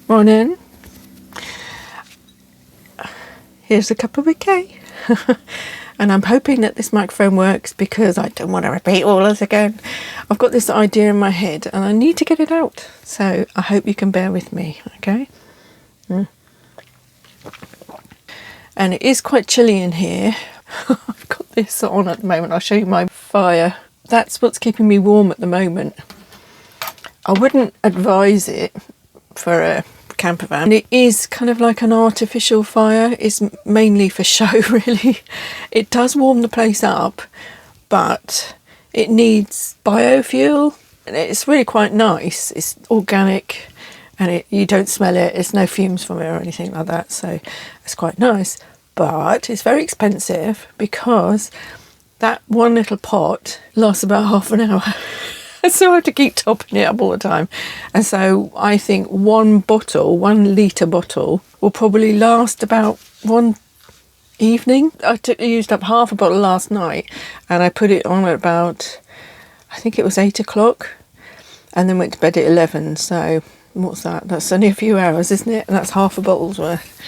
Morning. Here's a cup of Kaye. And I'm hoping that this microphone works because I don't want to repeat all this again. I've got this idea in my head and I need to get it out. So I hope you can bear with me, okay? And it is quite chilly in here. I've got this on at the moment. I'll show you my fire. That's what's keeping me warm at the moment. I wouldn't advise it for a camper van. It is kind of like an artificial fire. It's mainly for show, really. It does warm the place up, but it needs biofuel. And it's really quite nice. It's organic and you don't smell it. There's no fumes from it or anything like that. So it's quite nice. But it's very expensive because that one little pot lasts about half an hour. So I have to keep topping it up all the time. And so I think 1 litre bottle, will probably last about one evening. I used up half a bottle last night and I put it on at about, I think it was 8 o'clock, and then went to bed at 11. So what's that? That's only a few hours, isn't it? And that's half a bottle's worth.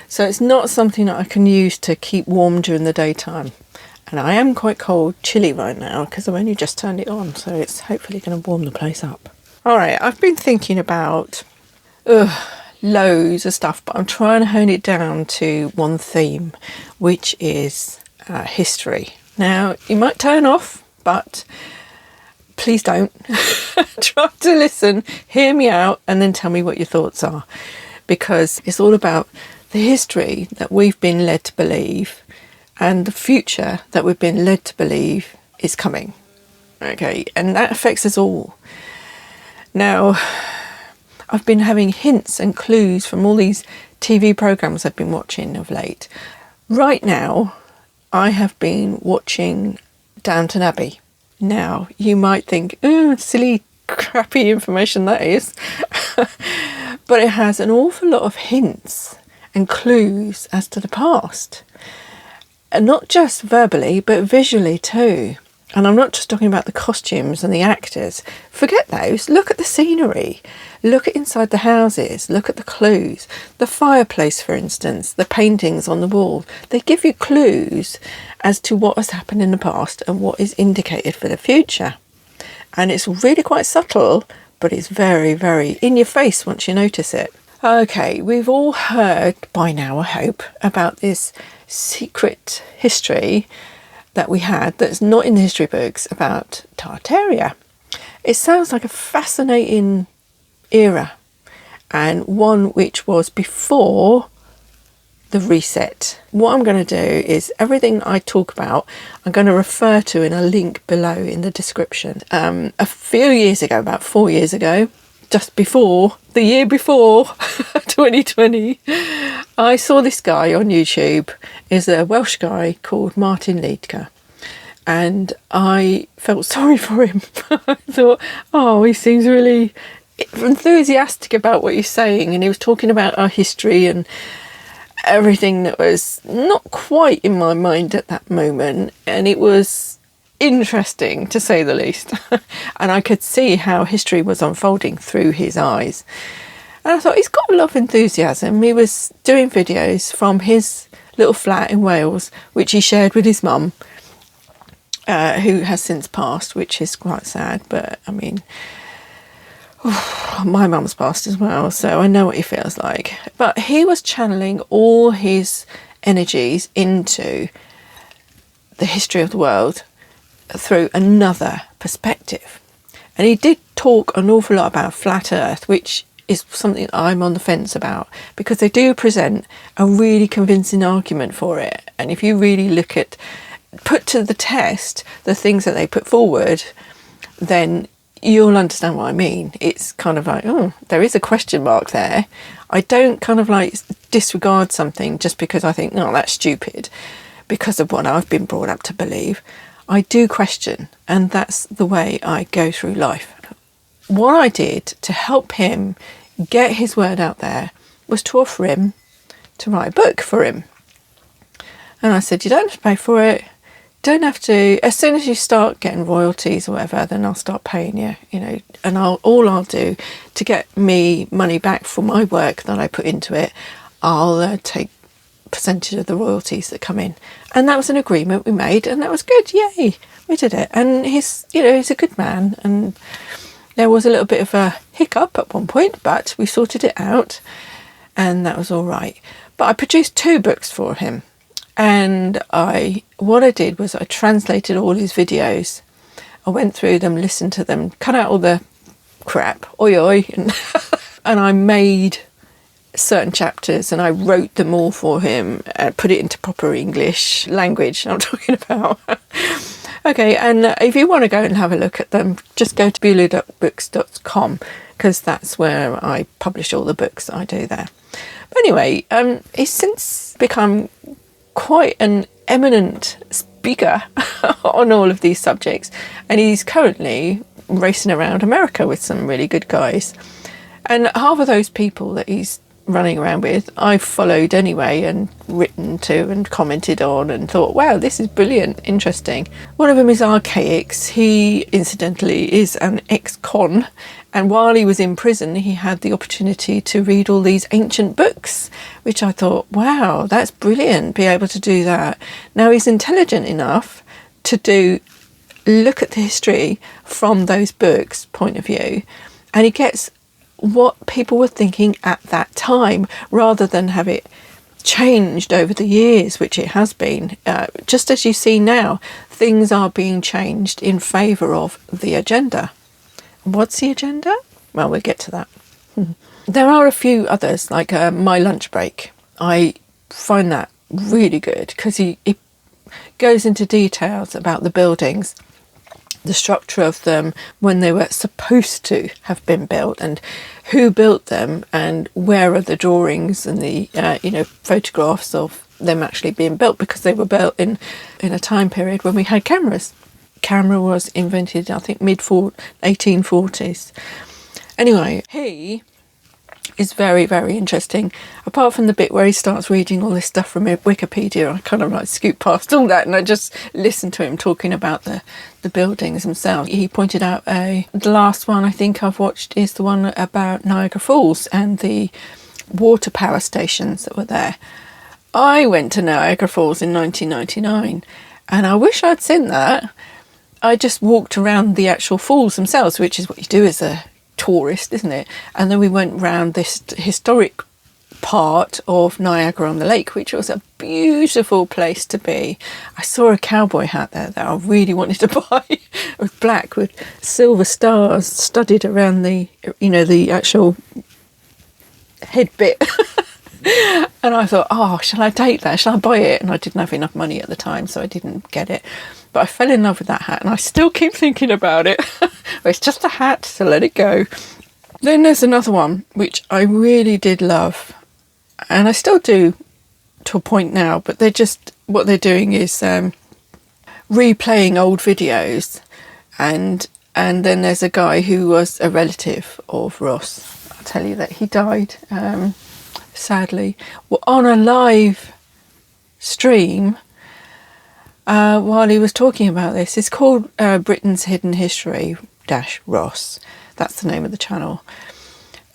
So it's not something that I can use to keep warm during the daytime. And I am quite chilly right now because I've only just turned it on, so it's hopefully going to warm the place up. All right, I've been thinking about loads of stuff, but I'm trying to hone it down to one theme, which is history. Now, you might turn off, but please don't. Try to listen, hear me out, and then tell me what your thoughts are, because it's all about the history that we've been led to believe and the future that we've been led to believe is coming. Okay, and that affects us all. Now, I've been having hints and clues from all these TV programmes I've been watching of late. Right now, I have been watching Downton Abbey. Now, you might think, silly, crappy information that is. But it has an awful lot of hints and clues as to the past. And not just verbally, but visually too. And I'm not just talking about the costumes and the actors. Forget those. Look at the scenery. Look at inside the houses. Look at the clues. The fireplace, for instance, the paintings on the wall. They give you clues as to what has happened in the past and what is indicated for the future. And it's really quite subtle, but it's very, very in your face once you notice it. Okay, we've all heard by now, I hope, about this secret history that we had that's not in the history books about Tartaria. It sounds like a fascinating era, and one which was before the reset. What I'm going to do is everything I talk about I'm going to refer to in a link below in the description. A few years ago, about 4 years ago, just before, the year before 2020, I saw this guy on YouTube. Is a Welsh guy called Martin Leedker, and I felt sorry for him. I thought, he seems really enthusiastic about what he's saying, and he was talking about our history and everything that was not quite in my mind at that moment, and it was interesting to say the least. And I could see how history was unfolding through his eyes, and I thought, he's got a lot of enthusiasm. He was doing videos from his little flat in Wales, which he shared with his mum, who has since passed, which is quite sad. But I mean, my mum's passed as well, so I know what he feels like. But he was channeling all his energies into the history of the world through another perspective. And he did talk an awful lot about flat earth, which is something I'm on the fence about, because they do present a really convincing argument for it. And if you really put to the test the things that they put forward, then you'll understand what I mean. It's kind of like, there is a question mark there. I don't kind of like disregard something just because I think, no, that's stupid, because of what I've been brought up to believe. I do question, and that's the way I go through life. What I did to help him get his word out there was to offer him to write a book for him. And I said, you don't have to pay for it. don't have to, as soon as you start getting royalties or whatever, then I'll start paying you, and all I'll do to get me money back for my work that I put into it, I'll take percentage of the royalties that come in. And that was an agreement we made, and that was good. Yay, we did it. And he's a good man, and there was a little bit of a hiccup at one point, but we sorted it out, and that was all right. But I produced 2 books for him, and what I did was I translated all his videos. I went through them, listened to them, cut out all the crap, and I made certain chapters, and I wrote them all for him, put it into proper English language I'm talking about. Okay, and if you want to go and have a look at them, just go to bewilderedbooks.com, because that's where I publish all the books that I do there. But anyway, he's since become quite an eminent speaker on all of these subjects, and he's currently racing around America with some really good guys. And half of those people that he's running around with, I've followed anyway and written to and commented on and thought, wow, this is brilliant, interesting. One of them is Archaics. He incidentally is an ex-con, and while he was in prison he had the opportunity to read all these ancient books, which I thought, wow, that's brilliant, be able to do that. Now he's intelligent enough to look at the history from those books' point of view, and he gets what people were thinking at that time, rather than have it changed over the years, which it has been. Just as you see now, things are being changed in favour of the agenda. What's the agenda? Well, we'll get to that. There are a few others, like My Lunch Break. I find that really good, because he goes into details about the buildings, the structure of them, when they were supposed to have been built, and who built them, and where are the drawings and the photographs of them actually being built, because they were built in a time period when we had cameras. Camera was invented, I think, mid-1840s. Anyway, he is very, very interesting. Apart from the bit where he starts reading all this stuff from Wikipedia, I kind of like scoot past all that and I just listen to him talking about the buildings themselves. He pointed out the last one I think I've watched is the one about Niagara Falls and the water power stations that were there. I went to Niagara Falls in 1999 and I wish I'd seen that. I just walked around the actual falls themselves, which is what you do as a tourist, isn't it? And then we went round this historic part of Niagara-on-the-Lake, which was a beautiful place to be. I saw a cowboy hat there that I really wanted to buy. It was black with silver stars studded around the actual head bit. And I thought, oh, shall I take that? Shall I buy it? And I didn't have enough money at the time, so I didn't get it. But I fell in love with that hat, and I still keep thinking about it. It's just a hat, so let it go. Then there's another one, which I really did love, and I still do to a point now, but what they're doing is replaying old videos, and then there's a guy who was a relative of Ross. I'll tell you that he died, sadly, on a live stream while he was talking about this. It's called Britain's Hidden History Ross. That's the name of the channel.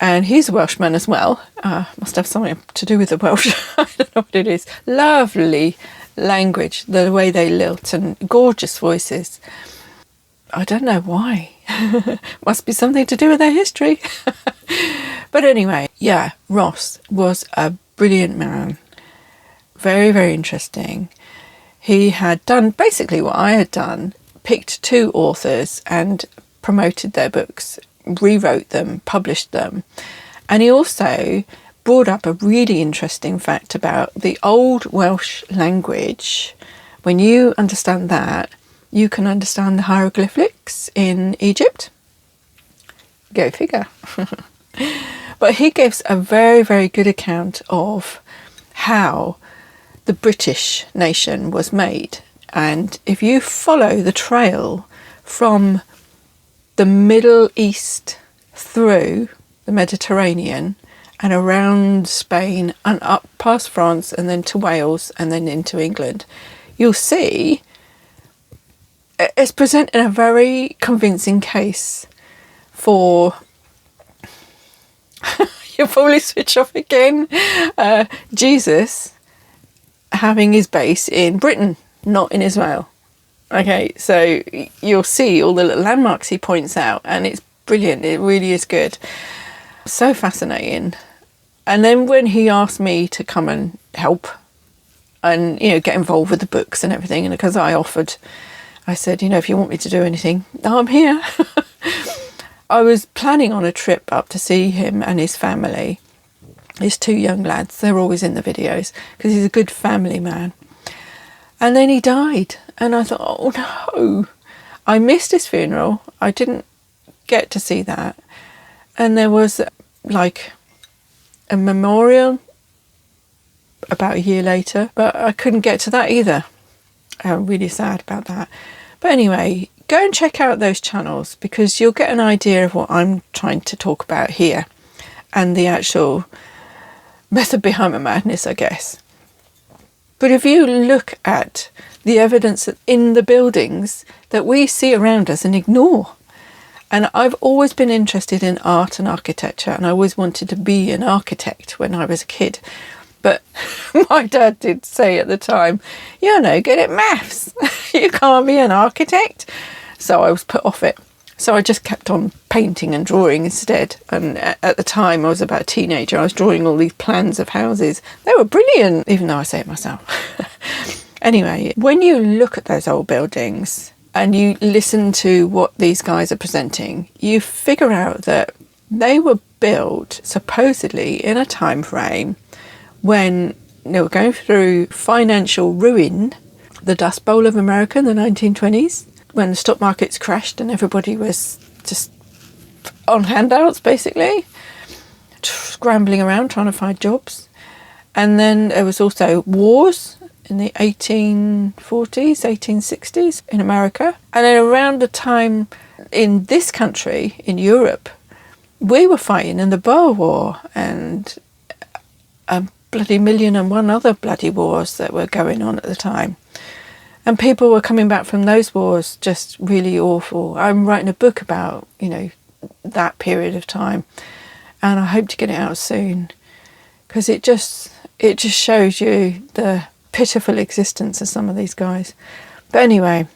And he's a Welshman as well. Must have something to do with the Welsh. I don't know what it is. Lovely language, the way they lilt, and gorgeous voices. I don't know why. Must be something to do with their history. But anyway, yeah, Ross was a brilliant man. Very, very interesting. He had done basically what I had done, picked 2 authors and promoted their books, rewrote them, published them. And he also brought up a really interesting fact about the old Welsh language. When you understand that, you can understand the hieroglyphics in Egypt. Go figure. But he gives a very, very good account of how the British nation was made. And if you follow the trail from the Middle East through the Mediterranean and around Spain and up past France and then to Wales and then into England, you'll see it's presenting a very convincing case for you'll probably switch off again. Jesus having his base in Britain, not in Israel. Okay, so you'll see all the little landmarks he points out, and it's brilliant. It really is good. So fascinating. And then when he asked me to come and help and, you know, get involved with the books and everything, and because I offered, I said, you know, if you want me to do anything, I'm here. I was planning on a trip up to see him and his family. His two young lads, they're always in the videos because he's a good family man. And then he died, and I thought, oh no, I missed his funeral. I didn't get to see that. And there was like a memorial about a year later, but I couldn't get to that either. I'm really sad about that. But anyway, go and check out those channels because you'll get an idea of what I'm trying to talk about here and the actual method behind my madness, I guess. But if you look at the evidence in the buildings that we see around us and ignore, and I've always been interested in art and architecture, and I always wanted to be an architect when I was a kid. But my dad did say at the time, you're no good at maths. You can't be an architect. So I was put off it. So I just kept on painting and drawing instead. And at the time I was about a teenager, I was drawing all these plans of houses. They were brilliant, even though I say it myself. Anyway, when you look at those old buildings and you listen to what these guys are presenting, you figure out that they were built supposedly in a time frame when they were going through financial ruin, the Dust Bowl of America in the 1920s, when the stock markets crashed and everybody was just on handouts, basically, scrambling around trying to find jobs. And then there was also wars in the 1840s, 1860s in America. And then around the time in this country, in Europe, we were fighting in the Boer War and bloody 1,000,001 other bloody wars that were going on at the time. And people were coming back from those wars just really awful. I'm writing a book about, you know, that period of time, and I hope to get it out soon because it just shows you the pitiful existence of some of these guys. But anyway,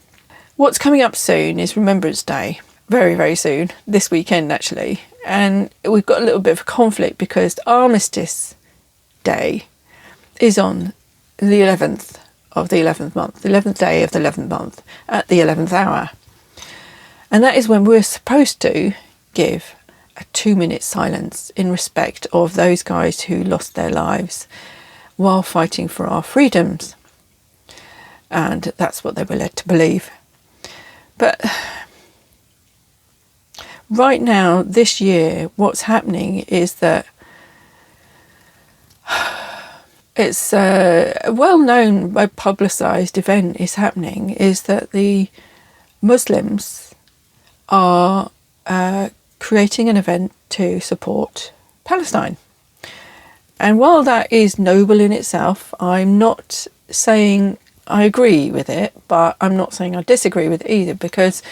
what's coming up soon is Remembrance Day, very, very soon, this weekend actually. And we've got a little bit of a conflict because Armistice Day is on the 11th of the 11th month, the 11th day of the 11th month at the 11th hour. And that is when we're supposed to give a 2-minute silence in respect of those guys who lost their lives while fighting for our freedoms. And that's what they were led to believe. But right now, this year, what's happening is that it's a well-known, publicised event is happening, is that the Muslims are creating an event to support Palestine. And while that is noble in itself, I'm not saying I agree with it, but I'm not saying I disagree with it either, because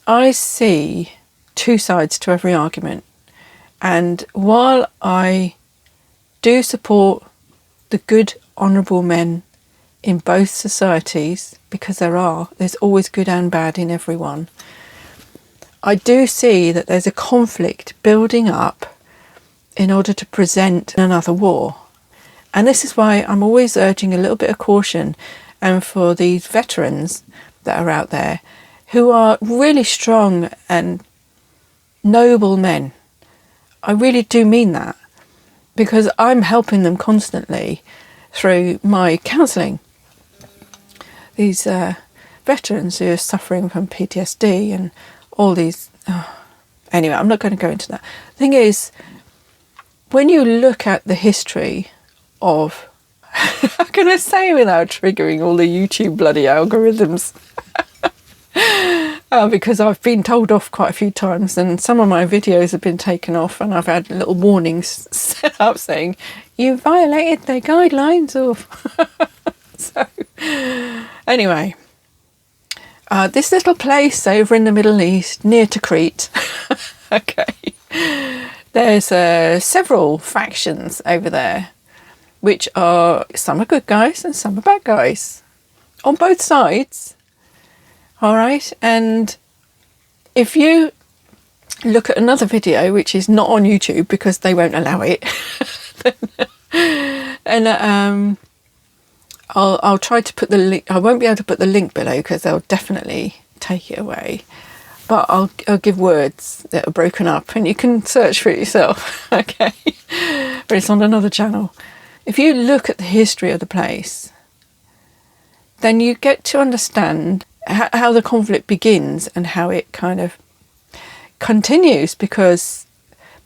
I see two sides to every argument. And while I do support the good, honourable men in both societies, because there's always good and bad in everyone, I do see that there's a conflict building up in order to present another war. And this is why I'm always urging a little bit of caution, and for these veterans that are out there who are really strong and noble men. I really do mean that, because I'm helping them constantly through my counselling. These veterans who are suffering from PTSD and all these... Anyway, I'm not going to go into that. The thing is, when you look at the history of... How can I say without triggering all the YouTube bloody algorithms? Because I've been told off quite a few times, and some of my videos have been taken off, and I've had little warnings set up saying, you violated their guidelines. Or so, anyway, This little place over in the Middle East, near to Crete. Okay. There's several factions over there, which are, some are good guys and some are bad guys. On both sides. All right. And if you look at another video, which is not on YouTube because they won't allow it, and I'll try to put the link. I won't be able to put the link below because they'll definitely take it away. But I'll give words that are broken up, and you can search for it yourself. Okay, but it's on another channel. If you look at the history of the place, then you get to understand how the conflict begins and how it kind of continues, because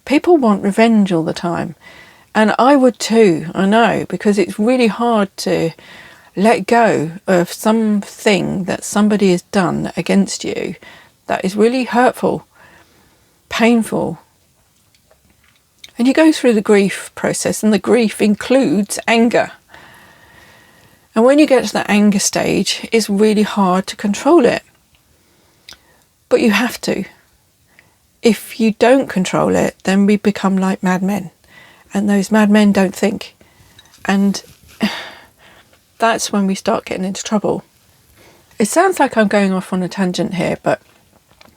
people want revenge all the time. And I would too, I know, because it's really hard to let go of something that somebody has done against you that is really hurtful, painful. And you go through the grief process, and the grief includes anger. And when you get to that anger stage, it's really hard to control it. But you have to. If you don't control it, then we become like madmen. And those madmen don't think. And that's when we start getting into trouble. It sounds like I'm going off on a tangent here, but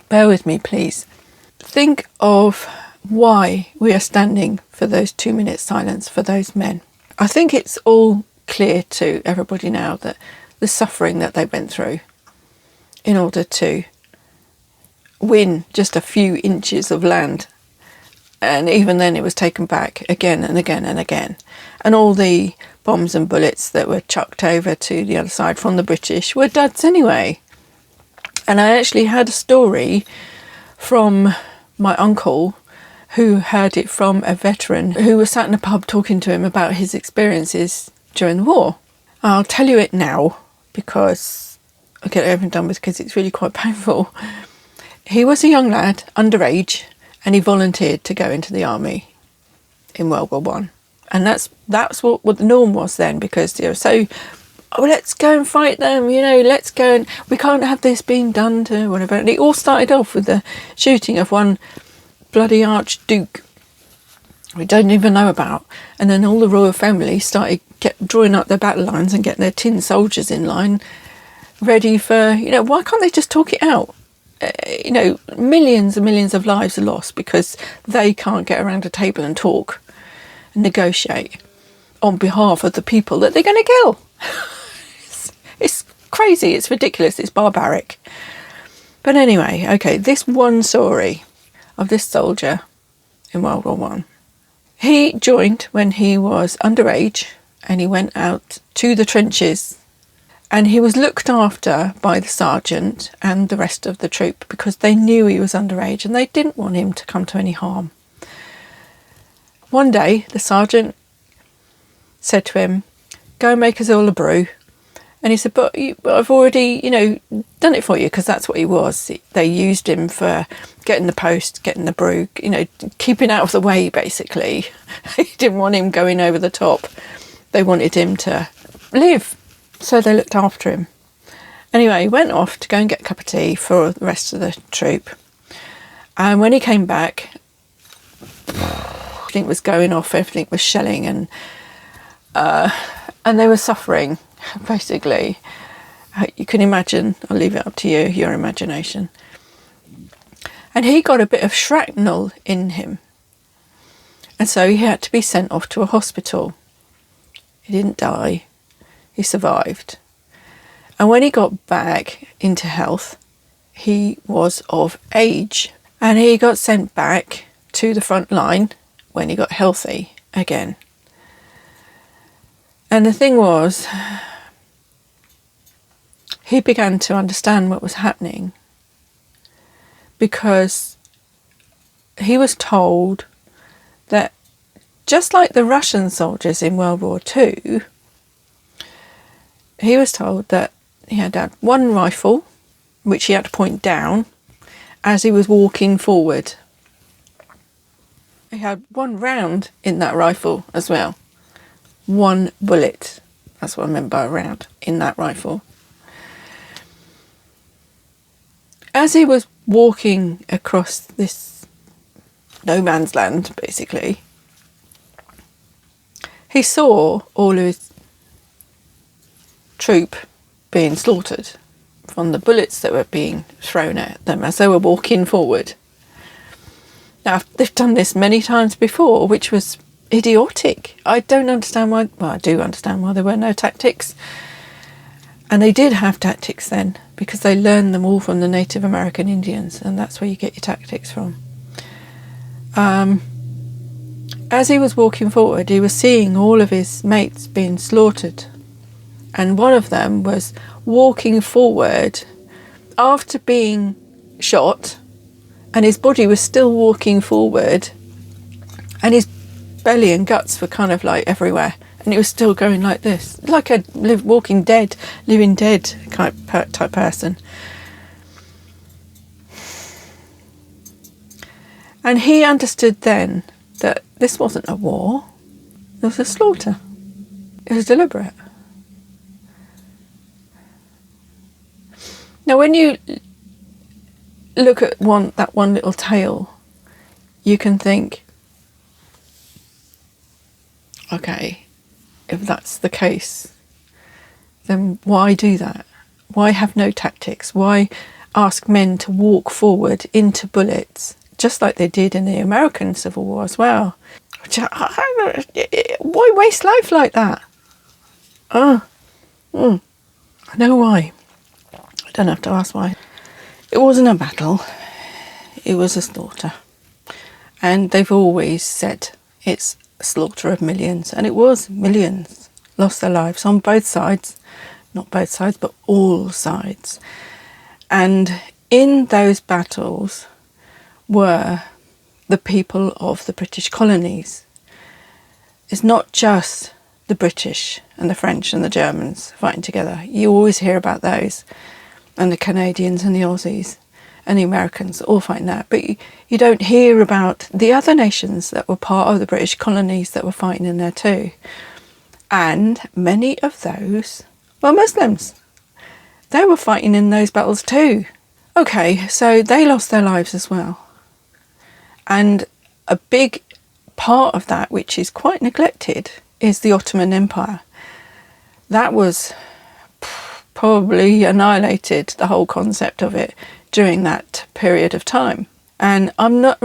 bear with me, please. Think of why we are standing for those 2 minutes silence for those men. I think it's all clear to everybody now that the suffering that they went through in order to win just a few inches of land. And even then it was taken back again and again and again. And all the bombs and bullets that were chucked over to the other side from the British were duds anyway. And I actually had a story from my uncle who heard it from a veteran who was sat in a pub talking to him about his experiences during the war. I'll tell you it now because I'll get it over and done with, because it's really quite painful. He was a young lad, underage, and he volunteered to go into the army in World War One. And that's what the norm was then, because they were so, oh, let's go and fight them, let's go, and we can't have this being done to whatever. And it all started off with the shooting of one bloody Archduke we don't even know about. And then all the royal family started drawing up their battle lines and getting their tin soldiers in line, ready for, why can't they just talk it out? Millions and millions of lives are lost because they can't get around a table and talk and negotiate on behalf of the people that they're going to kill. It's crazy, it's ridiculous, it's barbaric. But anyway, okay, this one story of this soldier in World War One. He joined when he was underage, and he went out to the trenches, and he was looked after by the sergeant and the rest of the troop because they knew he was underage and they didn't want him to come to any harm. One day, the sergeant said to him, go and make us all a brew. And he said, but I've already, done it for you, because that's what he was. They used him for getting the post, getting the brew, keeping out of the way, basically. They didn't want him going over the top. They wanted him to live. So they looked after him. Anyway, he went off to go and get a cup of tea for the rest of the troop. And when he came back, everything was going off, everything was shelling, and they were suffering, basically. You can imagine, I'll leave it up to you, your imagination. And he got a bit of shrapnel in him. And so he had to be sent off to a hospital. He didn't die. He survived. And when he got back into health, he was of age. And he got sent back to the front line when he got healthy again. And the thing was, he began to understand what was happening, because he was told that just like the Russian soldiers in World War II, he was told that he had to have one rifle, which he had to point down as he was walking forward. He had one round in that rifle as well. One bullet. That's what I meant by a round in that rifle. As he was walking across this no man's land, basically, he saw all of his troop being slaughtered from the bullets that were being thrown at them as they were walking forward. Now, they've done this many times before, which was idiotic. I don't understand why. Well, I do understand why there were no tactics. And they did have tactics then, because they learned them all from the Native American Indians, and that's where you get your tactics from. As he was walking forward, he was seeing all of his mates being slaughtered. And one of them was walking forward after being shot, and his body was still walking forward, and his belly and guts were kind of like everywhere, and he was still going like this, like a living dead type person. And he understood then that this wasn't a war, it was a slaughter. It was deliberate. Now, when you look at that one little tale, you can think, okay, if that's the case, then why do that? Why have no tactics? Why ask men to walk forward into bullets, just like they did in the American Civil War as well? Why waste life like that? I know why. I don't have to ask why. It wasn't a battle, it was a slaughter. And they've always said it's a slaughter of millions, and it was. Millions lost their lives on both sides. Not both sides, but all sides. And in those battles were the people of the British colonies. It's not just the British and the French and the Germans fighting together. You always hear about those. And the Canadians and the Aussies and the Americans all fighting that. But you don't hear about the other nations that were part of the British colonies that were fighting in there too. And many of those were Muslims. They were fighting in those battles too. Okay, so they lost their lives as well. And a big part of that, which is quite neglected, is the Ottoman Empire. That was probably annihilated, the whole concept of it, during that period of time. And I'm not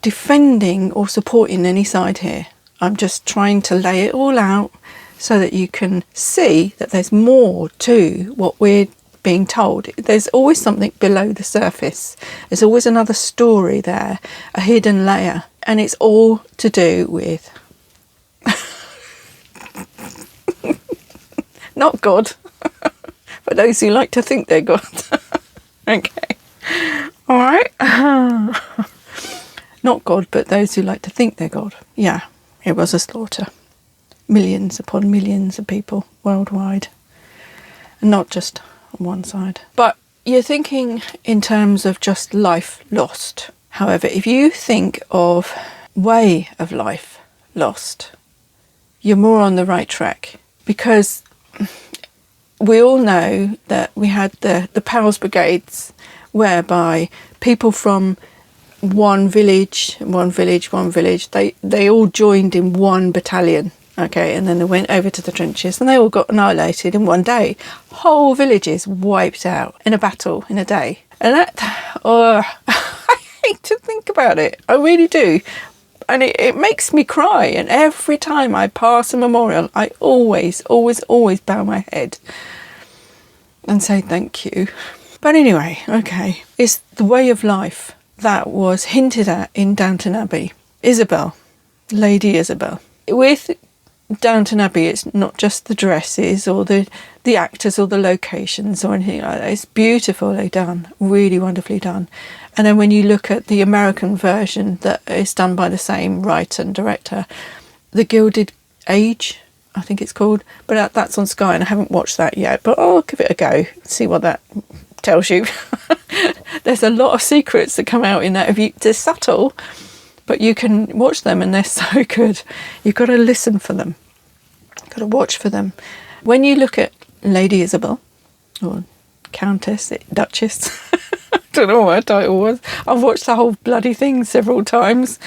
defending or supporting any side here. I'm just trying to lay it all out so that you can see that there's more to what we're being told. There's always something below the surface. There's always another story there, a hidden layer. And it's all to do with not God. For those who like to think they're God. Okay. All right. Not God, but those who like to think they're God. Yeah, it was a slaughter. Millions upon millions of people worldwide. And not just on one side. But you're thinking in terms of just life lost. However, if you think of way of life lost, you're more on the right track. Because we all know that we had the Powers Brigades, whereby people from one village, they all joined in one battalion, okay, and then they went over to the trenches and they all got annihilated in one day. Whole villages wiped out in a battle in a day. And that, I hate to think about it, I really do. And it makes me cry, and every time I pass a memorial, I always bow my head and say thank you. But anyway, okay, it's the way of life that was hinted at in Downton Abbey. Isabel, Lady Isabel. With Downton Abbey, it's not just the dresses or the actors or the locations or anything like that. It's beautifully done, really wonderfully done. And then when you look at the American version that is done by the same writer and director, The Gilded Age, I think it's called, but that's on Sky and I haven't watched that yet, but I'll give it a go, see what that tells you. There's a lot of secrets that come out in that. They're subtle, but you can watch them and they're so good. You've got to listen for them. You've got to watch for them. When you look at Lady Isabel, or Countess, Duchess, don't know what her title was. I've watched the whole bloody thing several times.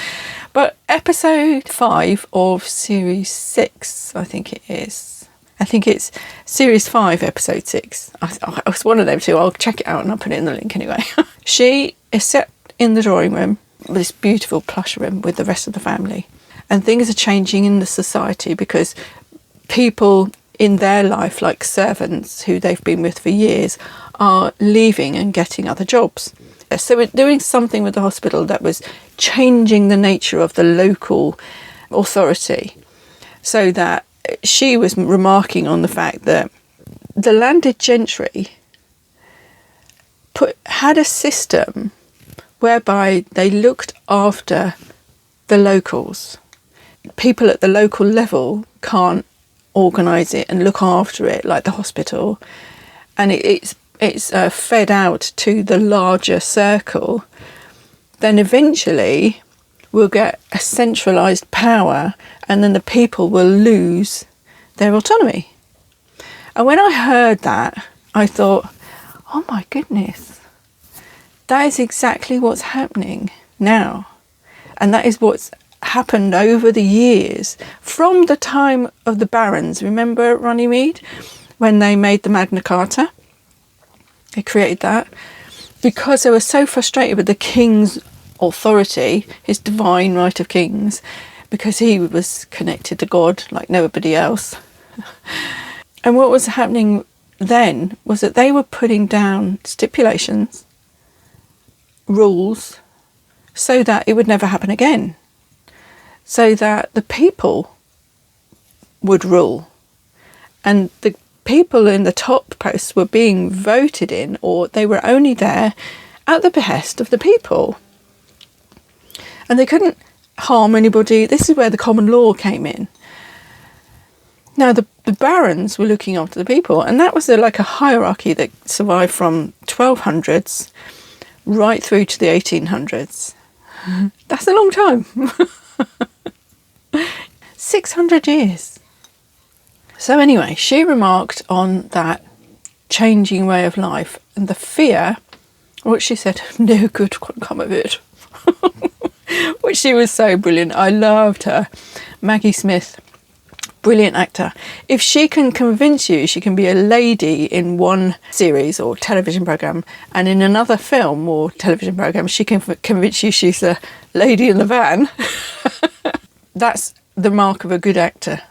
But episode 5 of series 6, I think it is. I think it's series 5, episode 6. It's one of them two. I'll check it out and I'll put it in the link anyway. She is set in the drawing room, this beautiful plush room with the rest of the family. And things are changing in the society because people in their life, like servants who they've been with for years, are leaving and getting other jobs. So we're doing something with the hospital that was changing the nature of the local authority, so that she was remarking on the fact that the landed gentry had a system whereby they looked after the locals. People at the local level can't organise it and look after it like the hospital, and it's fed out to the larger circle. Then eventually we'll get a centralised power, and then the people will lose their autonomy. And when I heard that, I thought, oh my goodness, that is exactly what's happening now. And that is what's happened over the years, from the time of the barons. Remember Runnymede, when they made the Magna Carta? They created that because they were so frustrated with the king's authority, his divine right of kings, because he was connected to God like nobody else. And what was happening then was that they were putting down stipulations, rules, so that it would never happen again, so that the people would rule. And the people in the top posts were being voted in, or they were only there at the behest of the people. And they couldn't harm anybody. This is where the common law came in. Now, the barons were looking after the people, and that was like a hierarchy that survived from 1200s right through to the 1800s. That's a long time. 600 years. So anyway, she remarked on that changing way of life and the fear, which she said, no good could come of it. Which she was so brilliant. I loved her. Maggie Smith, brilliant actor. If she can convince you she can be a lady in one series or television programme, and in another film or television programme she can convince you she's a lady in the van, that's the mark of a good actor.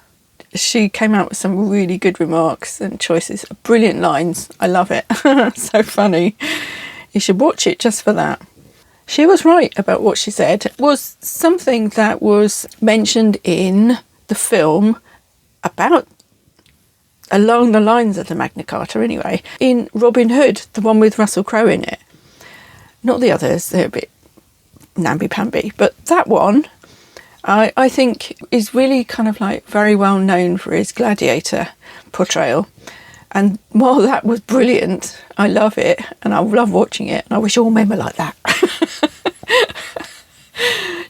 She came out with some really good remarks and choices, brilliant lines. I love it. So funny. You should watch it just for that. She was right about what she said. It was something that was mentioned in the film about, along the lines of the Magna Carta anyway, in Robin Hood, the one with Russell Crowe in it. Not the others, they're a bit namby-pamby, but that one I think is really kind of like very well known for his gladiator portrayal. And while that was brilliant, I love it and I love watching it, and I wish all men were like that.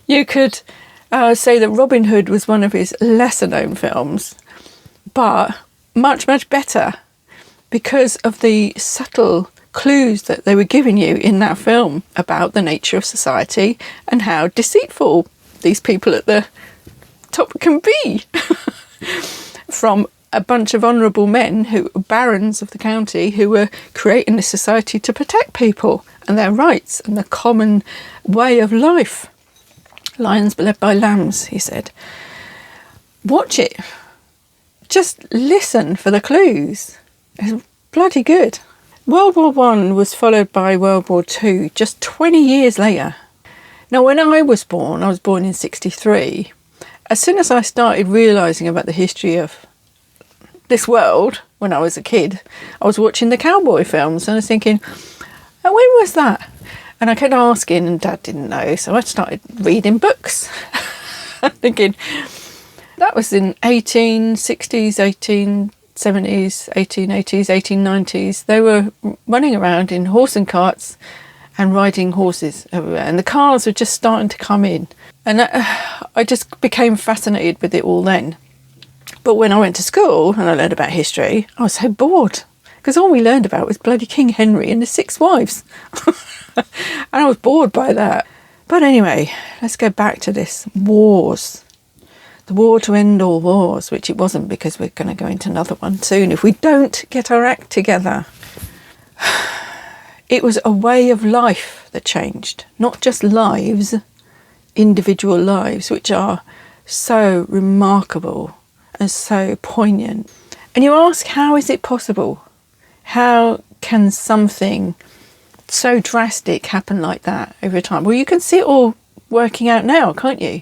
You could say that Robin Hood was one of his lesser known films, but much, much better because of the subtle clues that they were giving you in that film about the nature of society and how deceitful these people at the top can be. From a bunch of honourable men who were barons of the county, who were creating this society to protect people and their rights and the common way of life. Lions led by lambs, he said. Watch it. Just listen for the clues. It's bloody good. World War I was followed by World War II just 20 years later. Now, when I was born in 1963, as soon as I started realising about the history of this world, when I was a kid, I was watching the cowboy films and I was thinking, oh, when was that? And I kept asking and Dad didn't know, so I started reading books. Thinking, that was in 1860s, 1870s, 1880s, 1890s. They were running around in horse and carts and riding horses everywhere, and the cars were just starting to come in, and I just became fascinated with it all then. But when I went to school and I learned about history, I was so bored because all we learned about was bloody King Henry and his 6 wives. And I was bored by that. But anyway, let's go back to this wars. The war to end all wars, which it wasn't, because we're going to go into another one soon if we don't get our act together. It was a way of life that changed, not just lives, individual lives, which are so remarkable and so poignant. And you ask, how is it possible? How can something so drastic happen like that over time? Well, you can see it all working out now, can't you?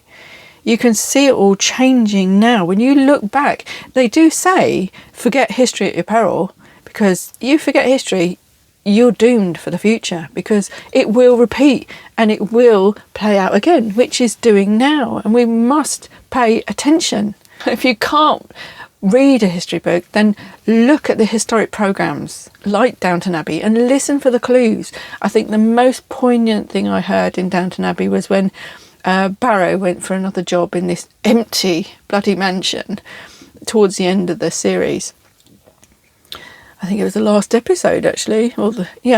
You can see it all changing now. When you look back, they do say, forget history at your peril, because you forget history, you're doomed for the future, because it will repeat and it will play out again, which is doing now. And we must pay attention. If you can't read a history book, then look at the historic programmes like Downton Abbey and listen for the clues. I think the most poignant thing I heard in Downton Abbey was when Barrow went for another job in this empty bloody mansion towards the end of the series. I think it was the last episode, actually. He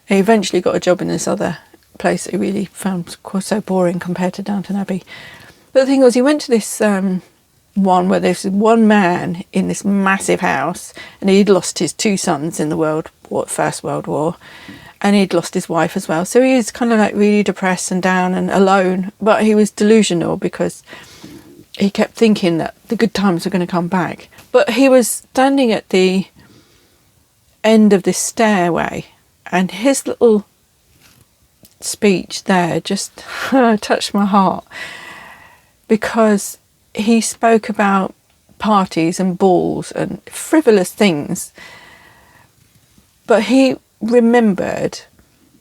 eventually got a job in this other place that he really found quite so boring compared to Downton Abbey. But the thing was, he went to this one where there's one man in this massive house, and he'd lost his 2 sons in the First World War, and he'd lost his wife as well. So he was kind of like really depressed and down and alone, but he was delusional because he kept thinking that the good times were going to come back. But he was standing at the end of this stairway, and his little speech there just touched my heart, because he spoke about parties and balls and frivolous things, but he remembered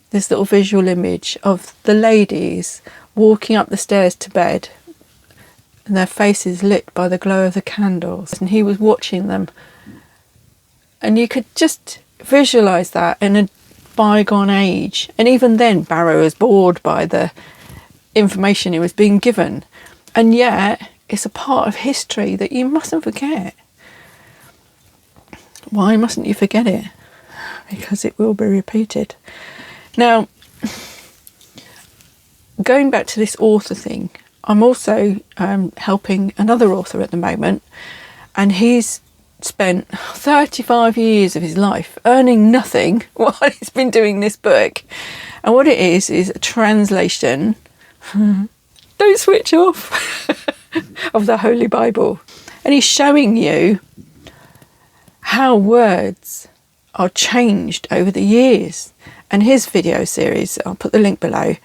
this little visual image of the ladies walking up the stairs to bed and their faces lit by the glow of the candles, and he was watching them, and you could just visualise that in a bygone age. And even then Barrow was bored by the information he was being given, and yet it's a part of history that you mustn't forget. Why mustn't you forget it? Because it will be repeated. Now, going back to this author thing, I'm also helping another author at the moment, and he's spent 35 years of his life earning nothing while he's been doing this book. And what it is a translation, don't switch off, of the Holy Bible. And he's showing you how words are changed over the years. And his video series, I'll put the link below,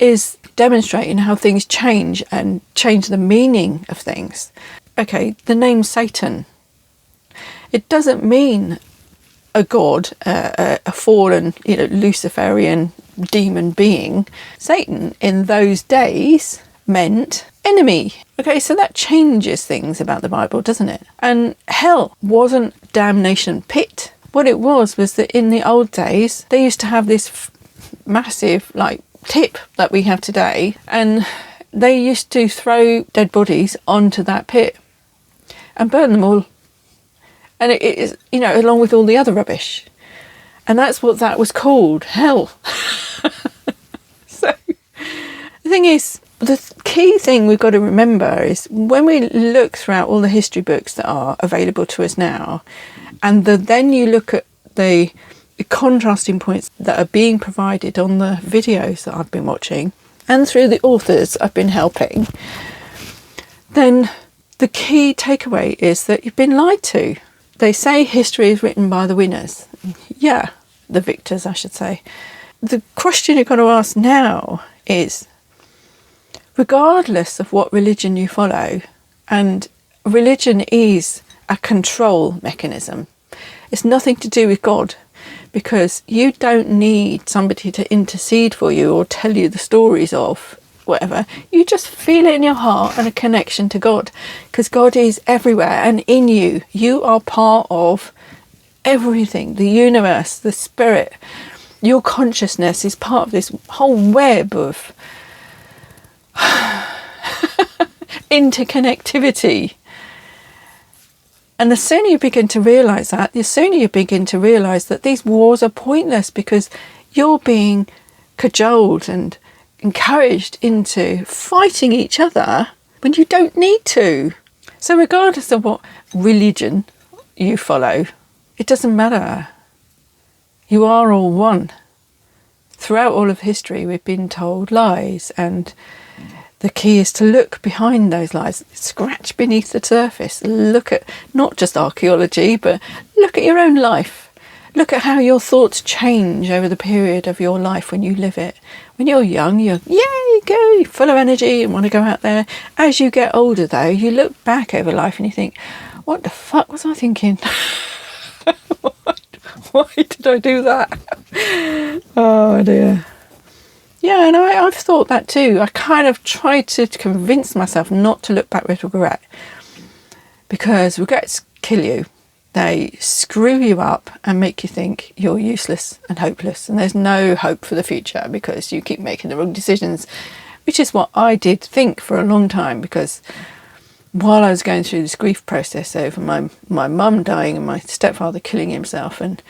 is demonstrating how things change and change the meaning of things. Okay, the name Satan, it doesn't mean a god, a fallen, Luciferian demon being. Satan in those days meant enemy. Okay, so that changes things about the Bible, doesn't it? And hell wasn't damnation pit. What it was that in the old days, they used to have this massive, tip that we have today, and they used to throw dead bodies onto that pit and burn them all. And it is, along with all the other rubbish. And that's what that was called, hell. So, the thing is, the key thing we've got to remember is when we look throughout all the history books that are available to us now, and then you look at the contrasting points that are being provided on the videos that I've been watching, and through the authors I've been helping, then the key takeaway is that you've been lied to. They say history is written by the winners. Yeah, the victors, I should say. The question you've got to ask now is, regardless of what religion you follow, and religion is a control mechanism, it's nothing to do with God, because you don't need somebody to intercede for you or tell you the stories of whatever. You just feel it in your heart and a connection to God, because God is everywhere and in you. You are part of everything, the universe, the spirit. Your consciousness is part of this whole web of interconnectivity. And the sooner you begin to realise that, the sooner you begin to realise that these wars are pointless, because you're being cajoled and encouraged into fighting each other when you don't need to. So regardless of what religion you follow, it doesn't matter. You are all one. Throughout all of history, we've been told lies, and the key is to look behind those lies, scratch beneath the surface, look at not just archaeology, but look at your own life. Look at how your thoughts change over the period of your life when you live it. When you're young, you're, yay, go, you're full of energy and want to go out there. As you get older, though, you look back over life and you think, what the fuck was I thinking? Why did I do that? Oh, dear. Yeah, and I've thought that too. I kind of tried to convince myself not to look back with regret, because regrets kill you. They screw you up and make you think you're useless and hopeless, and there's no hope for the future because you keep making the wrong decisions, which is what I did think for a long time, because while I was going through this grief process over my mum dying and my stepfather killing himself and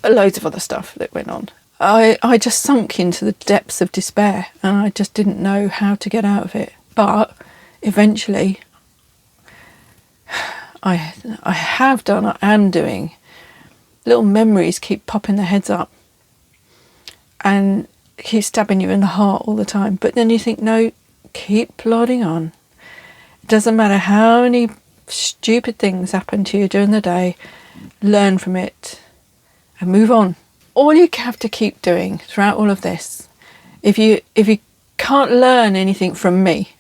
loads of other stuff that went on, I just sunk into the depths of despair, and I just didn't know how to get out of it. But eventually I have done, I am doing. Little memories keep popping their heads up and keep stabbing you in the heart all the time. But then you think, no, keep plodding on. It doesn't matter how many stupid things happen to you during the day. Learn from it and move on. All you have to keep doing throughout all of this, if you can't learn anything from me,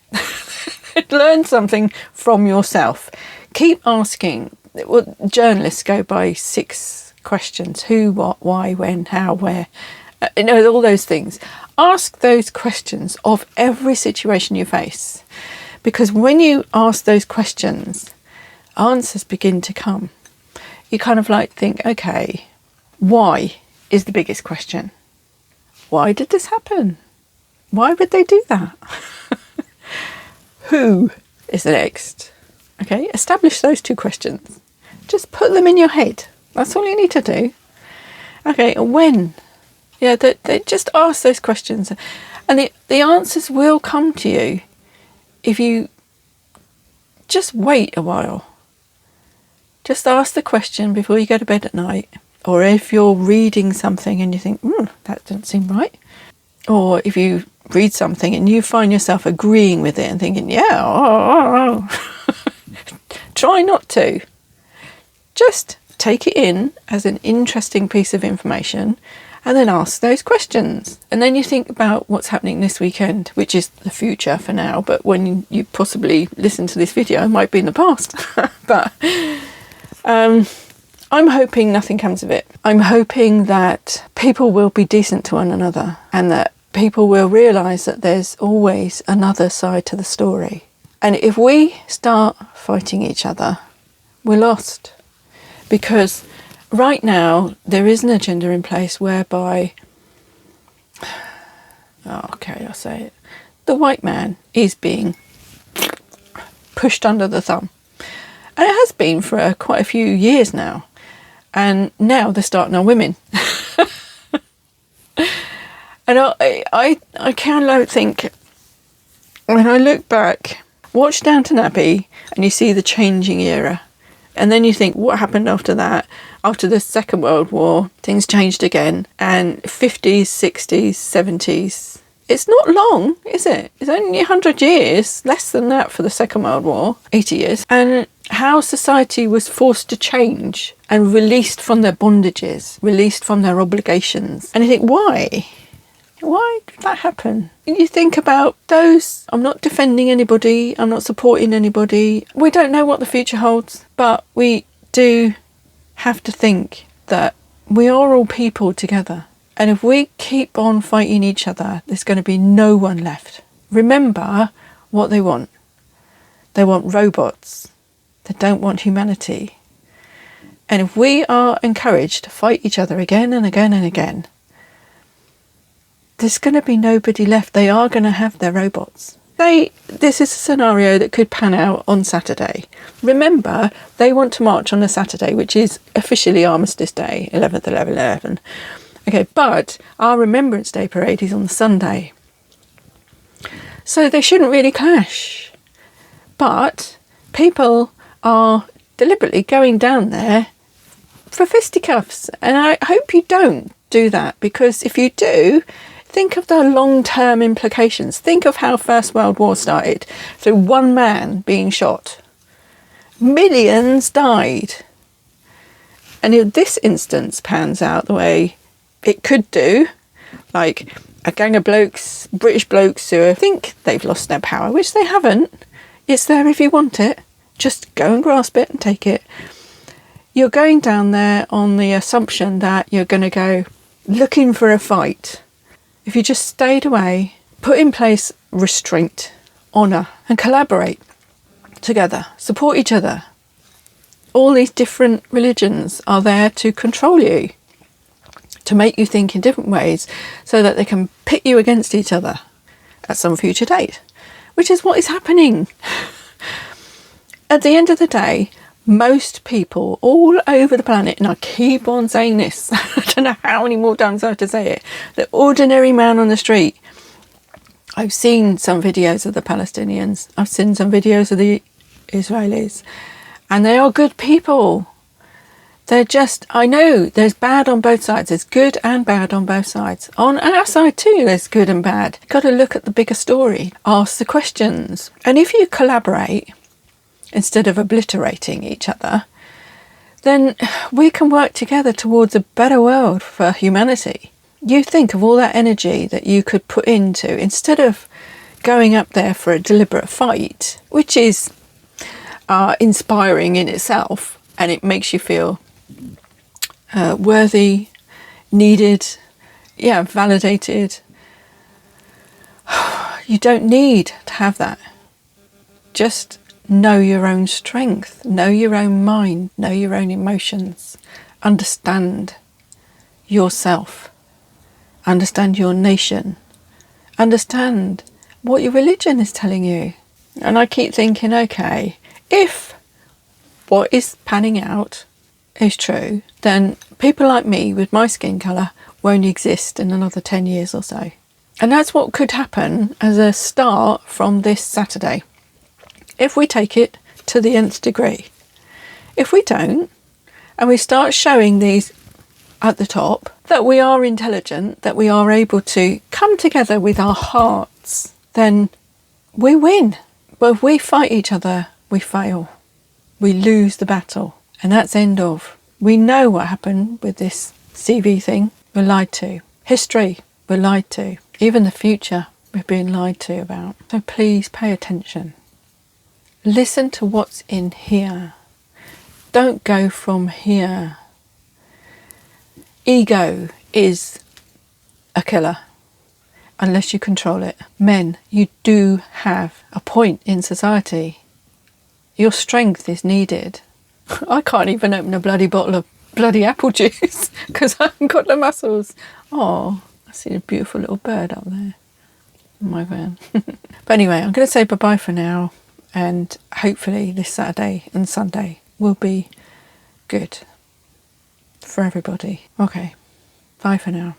learn something from yourself. Keep asking. Well, journalists go by 6 questions: who, what, why, when, how, where, all those things. Ask those questions of every situation you face, because when you ask those questions, answers begin to come. You kind of like think, okay, why is the biggest question. Why did this happen? Why would they do that? Who is the next? Okay, establish those 2 questions. Just put them in your head. That's all you need to do. Okay, when? Yeah, they just ask those questions, and the answers will come to you if you just wait a while. Just ask the question before you go to bed at night. Or if you're reading something and you think, that doesn't seem right. Or if you read something and you find yourself agreeing with it and thinking, yeah, try not to. Just take it in as an interesting piece of information and then ask those questions. And then you think about what's happening this weekend, which is the future for now. But when you possibly listen to this video, it might be in the past. But I'm hoping nothing comes of it. I'm hoping that people will be decent to one another, and that people will realise that there's always another side to the story. And if we start fighting each other, we're lost. Because right now there is an agenda in place whereby, I'll say it, the white man is being pushed under the thumb. And it has been for quite a few years now. And now they're starting on women. And I kind of think, when I look back, watch Downton Abbey and you see the changing era. And then you think, what happened after that? After the Second World War, things changed again. And 50s, 60s, 70s. It's not long, is it? It's only 100 years, less than that for the Second World War, 80 years. And how society was forced to change and released from their bondages, released from their obligations. And you think, why? Why did that happen? You think about those, I'm not defending anybody, I'm not supporting anybody. We don't know what the future holds, but we do have to think that we are all people together. And if we keep on fighting each other, there's going to be no one left. Remember what they want. They want robots. They don't want humanity. And if we are encouraged to fight each other again and again and again, there's going to be nobody left. They are going to have their robots. This is a scenario that could pan out on Saturday. Remember, they want to march on a Saturday, which is officially Armistice Day, 11th, 11/11. Okay, but our Remembrance Day parade is on the Sunday. So they shouldn't really clash. But people are deliberately going down there for fisticuffs. And I hope you don't do that, because if you do, think of the long-term implications. Think of how First World War started through one man being shot. Millions died. And if this instance pans out the way it could do, like a gang of blokes, British blokes who think they've lost their power, which they haven't. It's there if you want it. Just go and grasp it and take it. You're going down there on the assumption that you're going to go looking for a fight. If you just stayed away, put in place restraint, honour, and collaborate together, support each other. All these different religions are there to control you, to make you think in different ways so that they can pit you against each other at some future date, which is what is happening. At the end of the day, most people all over the planet, and I keep on saying this, I don't know how many more times I have to say it, the ordinary man on the street. I've seen some videos of the Palestinians, I've seen some videos of the Israelis, and they are good people. They're just, I know there's bad on both sides, there's good and bad on both sides. On our side too, there's good and bad. You've got to look at the bigger story, ask the questions, and if you collaborate instead of obliterating each other, then we can work together towards a better world for humanity. You think of all that energy that you could put into, instead of going up there for a deliberate fight, which is inspiring in itself, and it makes you feel worthy, needed, validated. You don't need to have that. Just know your own strength, know your own mind, know your own emotions, understand yourself, understand your nation, understand what your religion is telling you. And I keep thinking, okay, if what is panning out is true, then people like me with my skin colour won't exist in another 10 years or so. And that's what could happen as a start from this Saturday, if we take it to the nth degree. If we don't, and we start showing these at the top, that we are intelligent, that we are able to come together with our hearts, then we win. But if we fight each other, we fail. We lose the battle. And that's end of. We know what happened with this CV thing. We're lied to. History, we're lied to. Even the future, we're being lied to about. So please pay attention. Listen to what's in here. Don't go from here. Ego is a killer unless you control it. Men, you do have a point in society. Your strength is needed. I can't even open a bloody bottle of bloody apple juice because I haven't got the muscles. Oh, I see a beautiful little bird up there in my van. But anyway, I'm going to say bye-bye for now. And hopefully this Saturday and Sunday will be good for everybody. Okay, bye for now.